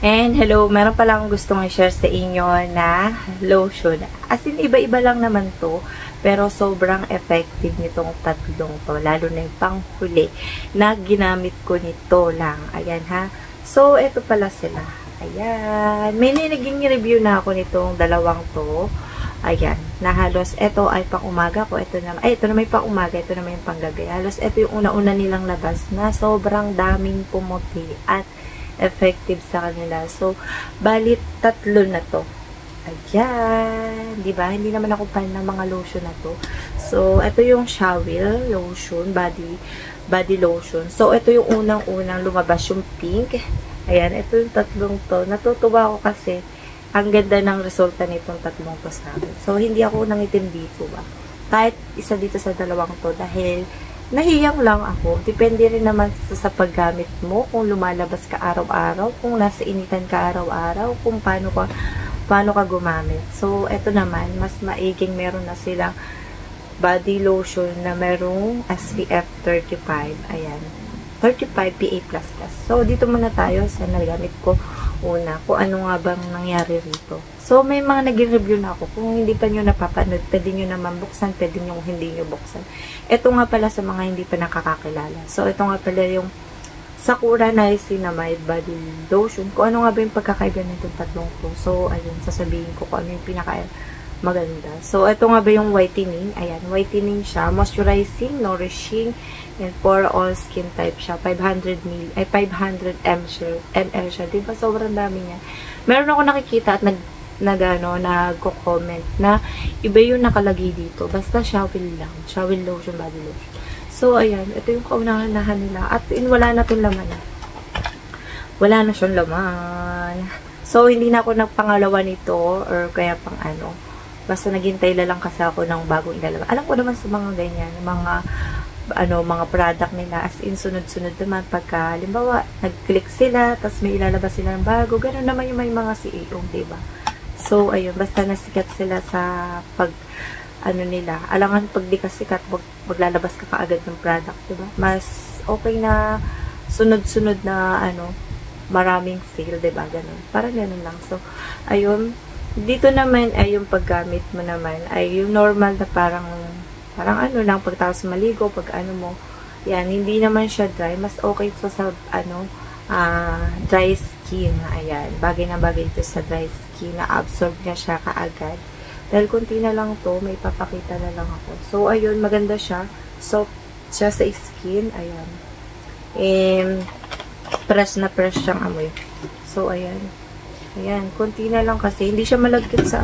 And hello, meron pala akong gustong i-share sa inyo na lotion. As in, iba-iba lang naman to. Pero sobrang effective nitong tatlong to. Lalo na yung panghuli na ginamit ko nito lang. Ayan ha. So, ito pala sila. Ayan. May naging review na ako nitong dalawang to. Ayan. Na halos, ito ay pang umaga ko. Ito naman, ito naman yung pang umaga. Ito naman yung pang gabi. Halos, ito yung una-una nilang labas na sobrang daming pumuti at effective sa kanila. So, balit tatlo na to. Ayan. Diba? Hindi naman ako fan ng mga lotion na to. So, ito yung shower lotion, body lotion. So, ito yung unang-unang lumabas yung pink. Ayan. Ito yung tatlong to. Natutuwa ako kasi ang ganda ng resulta nitong tatlong to sa akin. So, hindi ako nangitim dito ba. Kahit isa dito sa dalawang to dahil nahiyang lang ako. Depende rin naman sa paggamit mo, kung lumalabas ka araw-araw, kung nasa initan ka araw-araw, kung paano ka gumamit. So, eto naman, mas maiging meron na silang body lotion na merong SPF 35. Ayan. 35 PA++. So, dito muna tayo sa nagamit ko una. Kung ano nga bang nangyari rito. So, may mga naging review na ako. Kung hindi pa nyo napapanood, pwede nyo naman buksan, pwede nyo hindi nyo buksan. Ito nga pala sa mga hindi pa nakakakilala. So, ito nga pala yung Sakura Niacinamide Body Lotion. Kung ano nga ba yung pagkakaiba nitong tatlong to. So, ayun, sasabihin ko kung ano yung pinaka maganda. So, ito nga ba yung whitening? Ayan, whitening siya. Moisturizing, nourishing, and for all skin type siya. 500 ml siya. Diba? Sobrang dami niya. Meron ako nakikita at nagko-comment na iba yung nakalagay dito. Basta shower lang. Shower lotion, body lotion. So, ayan. Ito yung kaunahanahan nila. At wala na itong laman. Wala na siyang laman. So, hindi na ako nagpangalawa nito or kaya pang ano. Basta naghintay lang kasi ako ng bagong ilalabas. Alam ko naman sa mga ganyan, mga product nila, as in sunod-sunod naman pagka, halimbawa, nag-click sila, tapos may ilalabas sila ng bago, ganoon naman yung may mga CEO, diba? So, ayun, basta nasikat sila sa nila. Alangan pag di ka sikat, maglalabas ka kaagad ng product, diba? Mas okay na sunod-sunod na, maraming sale, diba? Ganun. Parang ganun lang. So, ayun, dito naman ay yung paggamit mo naman ay yung normal na parang lang pagtapos maligo, pag mo, yan, hindi naman siya dry, mas okay ito sa dry skin, ayan, bagay na bagay ito sa dry skin, na-absorb niya siya kaagad, dahil kunti na lang to, may papakita na lang ako. So, ayun, maganda siya, soft siya sa skin, ayan, fresh na fresh siyang amoy. So, ayan, konti na lang kasi hindi siya malagkit sa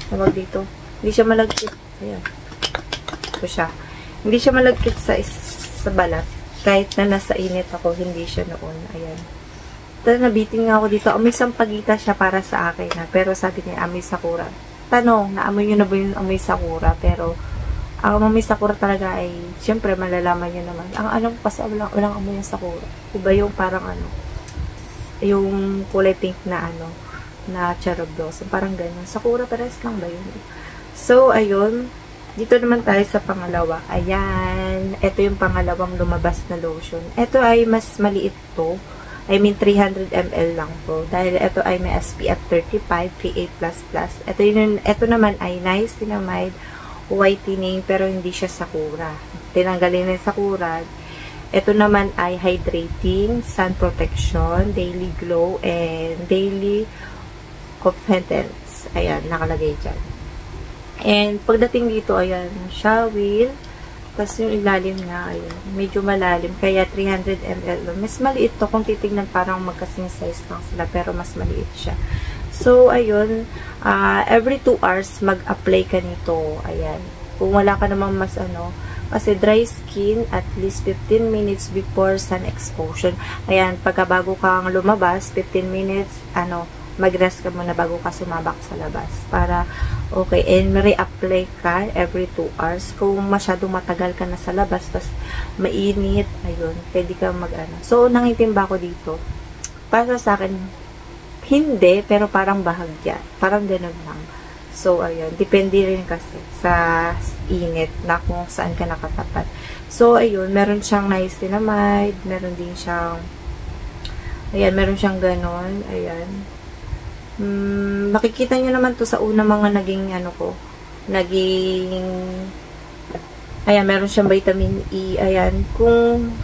tawag dito. Hindi siya malagkit. Ayan. Ito siya. Hindi siya malagkit sa balat. Kahit na nasa init ako, hindi siya noon. Ayan. Ito, nabitin nga ako dito. Amoy sampagita siya para sa akin na. Pero sabi niya, amoy sakura. Tanong, naamoy nyo na ba yung amoy sakura? Pero, ang amoy sakura talaga ay, syempre, malalaman nyo naman. Ang alam ko kasi, walang amoy yung sakura. Iba yung parang yung kulay pink na na cherry blossom. Parang ganyan. Sakura, pares lang ba yun? So, ayun. Dito naman tayo sa pangalawa. Ayan. Ito yung pangalawang lumabas na lotion. Ito ay mas maliit to. I mean, 300 ml lang to. Dahil ito ay may SPF 35, PA++. Ito naman ay niacinamide whitening, pero hindi siya sakura. Tinanggalin na yung sakura. Ito naman ay hydrating, sun protection, daily glow, and daily confidence. Ayan, nakalagay dyan. And pagdating dito, ayan, shower. Tapos yung ilalim na, ayan, medyo malalim. Kaya 300 ml. Mas maliit to. Kung titignan, parang magkasing size lang sila. Pero mas maliit siya. So, ayun, every 2 hours, mag-apply ka nito. Ayan. Kung wala ka namang mas kasi dry skin, at least 15 minutes before sun exposure. Ayan, pagkabago kang lumabas, 15 minutes, mag-rest ka muna bago ka sumabak sa labas. Para, okay, and re-apply ka every 2 hours. Kung masyadong matagal ka na sa labas, tas mainit, ayun, pwede ka So, nangitim ba ako dito? Para sa akin, hindi, pero parang bahagya. Parang ganun lang. So, ayun. Depende rin kasi sa init na kung saan ka nakatapat. So, ayun. Meron siyang niacinamide. Meron din siyang Ayan, meron siyang ganon. Ayan. Makikita nyo naman to sa una mga naging, ano ko, naging, ayan, meron siyang vitamin E. Ayan,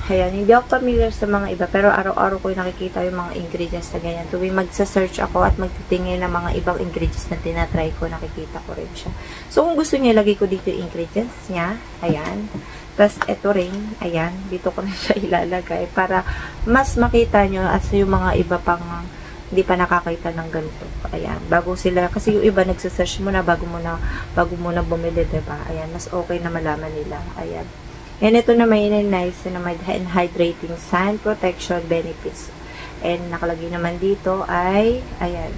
ayan, hindi ako familiar sa mga iba, pero araw-araw ko nakikita yung mga ingredients na ganyan. Tuwing magsa-search ako at magtitingin ng mga ibang ingredients na tinatry ko, nakikita ko rin siya. So, kung gusto niya, ilagay ko dito yung ingredients niya. Ayan. Tapos, ito rin, ayan, dito ko na siya ilalagay para mas makita nyo as yung mga iba pang hindi pa nakakita ng ganito. Ayan, bago sila, kasi yung iba nagsasearch mo na bago mo na bumili, diba? Ayan, mas okay na malaman nila. Ayan. And ito na may nice na may hydrating sun protection benefits. And nakalagay naman dito ay, ayan.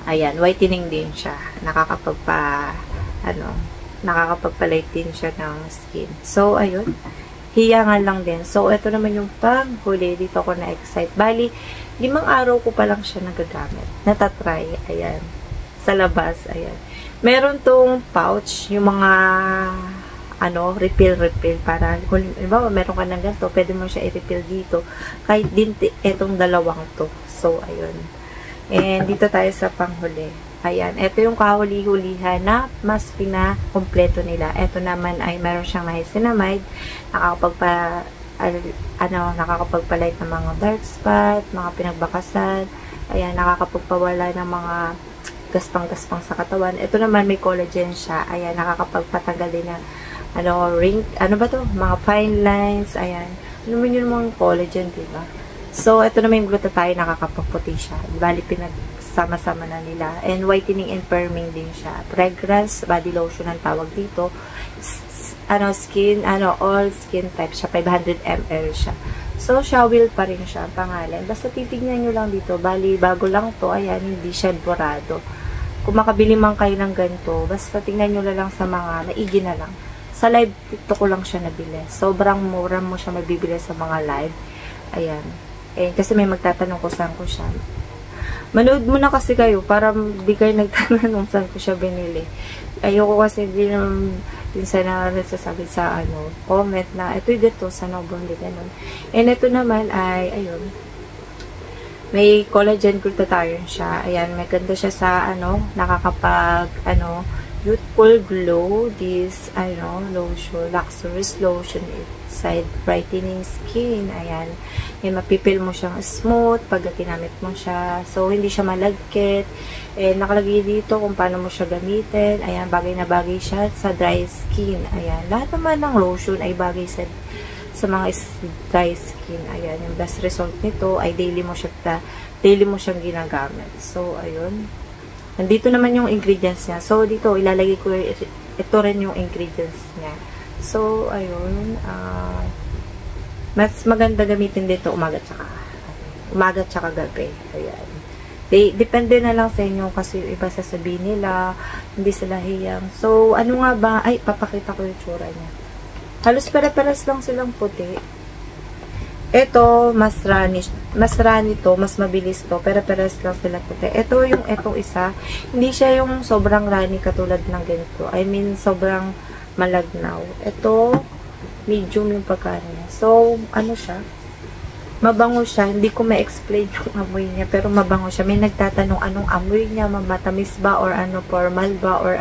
Ayan, whitening din siya. Nakakapagpalight din siya ng skin. So, ayun. Hiyangan lang din. So, ito naman yung panghuli. Dito ako na-excite. Bali, 5 araw ko pa lang siya nagagamit. Natatry. Ayan. Sa labas. Ayan. Meron tong pouch. Yung mga, refill. Para, kung meron ka ng ganito, pwede mo siya i-refill dito. Kahit din itong dalawang to. So, ayun. And, dito tayo sa panghuli. Ayan, ito yung kahuli-hulihan na mas pinakompleto nila. Ito naman ay meron siyang niacinamide, nakakapagpalight ng mga dark spot, mga pinagbakasan, ayan, nakakapagpawala ng mga gaspang-gaspang sa katawan. Ito naman may collagen siya, ayan, nakakapagpatanggal din ng mga fine lines, ayan. Ano man yun mga collagen, diba? So, ito naman yung glutathione, nakakapagputi siya. Bali, sama-sama na nila. And whitening and firming din siya. Fragrance body lotion ang tawag dito. All skin type siya. 500 ml siya. So, Shawil pa rin siya ang pangalan. Basta titignan nyo lang dito. Bali, bago lang to. Ayan, hindi siya burado. Kung makabili man kayo ng ganito, basta tingnan nyo lang sa mga maigi na lang. Sa live, dito ko lang siya nabili. Sobrang mura mo siya mabibili sa mga live. Ayan. Kasi may magtatanong ko saan ko siya. Manood mo na kasi kayo para di kayo nagtatanong saan ko siya binili. Ayoko kasi din sana nagsasabi sa comment na ito'y gato, sana bumili ganun. And ito naman ay, ayun, may collagen glutathione siya. Ayan, may ganda siya sa, nakakapag, youthful glow. This, lotion, luxurious lotion, side brightening skin. Ayan. Yan, mapipil mo siyang smooth pag ginamit mo siya. So, hindi siya malagkit. Nakalagay dito kung paano mo siya gamitin. Ayan, bagay na bagay siya sa dry skin. Ayan. Lahat naman ng lotion ay bagay sa mga dry skin. Ayan. Yung best result nito ay daily mo siyang ginagamit. So, ayun. Nandito naman yung ingredients niya. So, dito, ilalagay ko ito rin yung ingredients niya. So, ayun. Mas maganda gamitin dito umaga tsaka gabi. Ayan. Depende na lang sa inyo kasi yung iba sasabihin nila, hindi sila hiyang. So, ano nga ba? Ay, papakita ko yung tsura niya. Halos pare-pares lang silang puti. Ito, mas runny to, mas mabilis to, pero pares lang sila puti. Itong isa, hindi siya yung sobrang runny katulad ng ganito. I mean, sobrang malagnaw. Ito, medium yung pagkano niya. So, siya? Mabango siya. Hindi ko ma-explain yung amoy niya, pero mabango siya. May nagtatanong anong amoy niya, matamis ba, or formal ba, or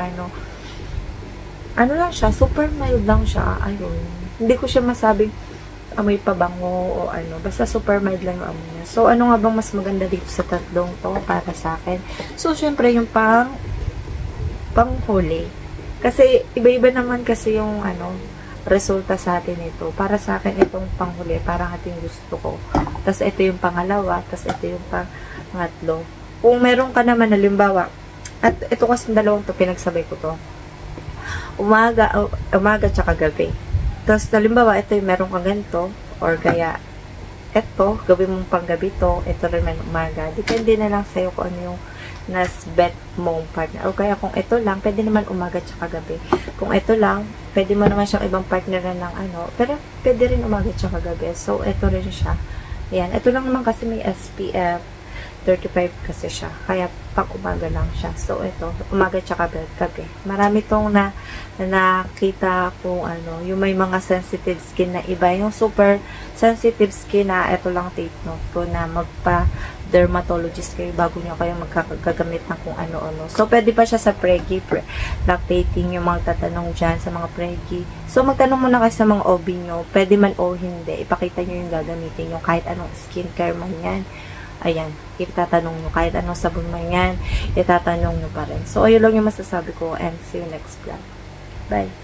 lang siya, super mild lang siya. Ayun. Hindi ko siya masabing amoy pabango o basta super mild lang yung amoy niya. So, ano nga bang mas maganda dito sa tatlong to para sa akin? So, syempre, yung panghuli. Kasi, iba-iba naman kasi yung, resulta sa atin ito. Para sa akin, itong panghuli, parang ating gusto ko. Tapos, ito yung pangalawa. Tapos, ito yung pangatlo. Kung meron ka naman, halimbawa, at ito kasi dalawang to, pinagsabay ko to. Umaga tsaka gabi. Tapos, halimbawa, ito yung meron kang ganito, or kaya, ito, gawin mong panggabi to, ito rin may umaga. Depende na lang sa'yo kung ano yung nas-bet mong partner. O kaya, kung ito lang, pwede naman umaga tsaka gabi. Kung ito lang, pwede mo naman siyang ibang partner na ng pero pwede rin umaga tsaka gabi. So, ito rin siya. Ayan. Ito lang naman kasi may SPF 35 kasi siya. Kaya, pang umaga lang siya. So, ito, umaga tsaka gabi. Marami tong nakita kung ano, yung may mga sensitive skin na iba. Yung super sensitive skin na ito lang take note ko na magpa-dermatologist kayo bago nyo kayo magkakagamit ng kung ano-ano. So, pwede pa siya sa preggy, lactating, yung mga tatanong dyan sa mga preggy. So, magtanong muna kayo sa mga OB nyo. Pwede man o hindi. Ipakita nyo yung gagamitin nyo kahit anong skincare man yan. Ayan, itatanong nyo. Kahit anong sabon man yan, itatanong nyo pa rin. So, ayun lang yung masasabi ko and see you next vlog. Bye!